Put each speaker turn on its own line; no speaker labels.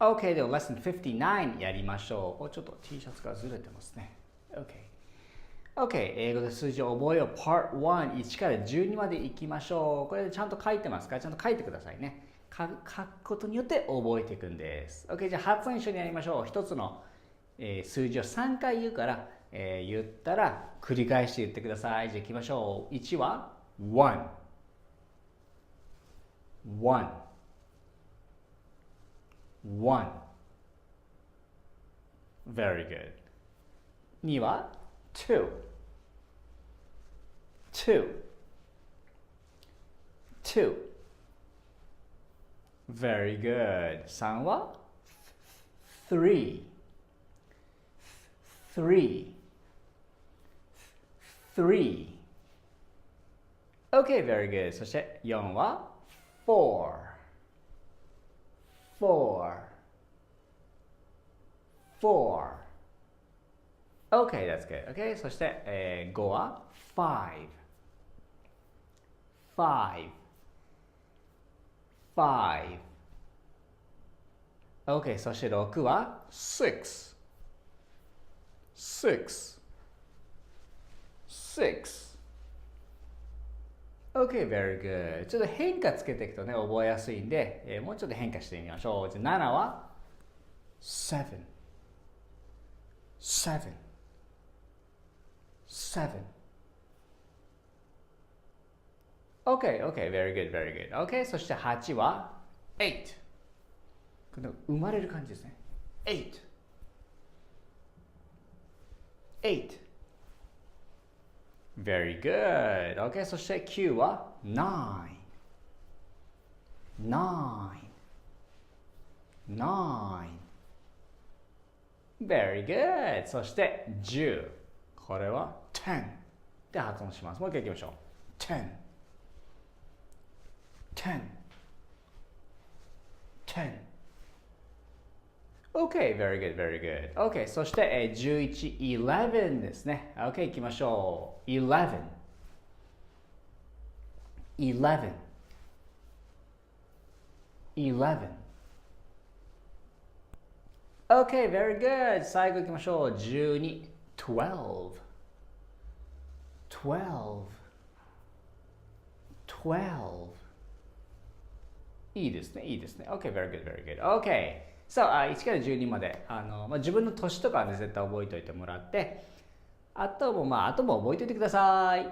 OK、では Lesson 59やりましょう。ちょっと T シャツがずれてますね。OK、英語で数字を覚えよう Part 1、1から12までいきましょう。これでちゃんと書いてますか？ちゃんと書いてくださいね。書くことによって覚えていくんです。OK、じゃあ発音一緒にやりましょう。一つの、数字を3回言うから、言ったら繰り返して言ってください。じゃあ行きましょう。1は one Very good。 2は two Very good。 3は three OK、very good。 そして4は four OK、that's good。 OK、そして、5は five OK、そして6は six OK、very good。 ちょっと変化つけていくとね覚えやすいんで、もうちょっと変化してみましょう。じゃあ7は seven OK、very good。 OK、そして8は eight。 これ生まれる感じですね。eight Very good。 OK、そして9は nine Very good。 そして10、これは ten で発音します。もう一回いきましょう。ten OK、very good。 OK、そして、11、11ですね。OK、いきましょう。11 OK、very good。 最後いきましょう。12、12いいですね。OK、very good。 OK、さあ、1から12まで自分の年とかはね絶対覚えておいてもらって、あとも覚えておいてください。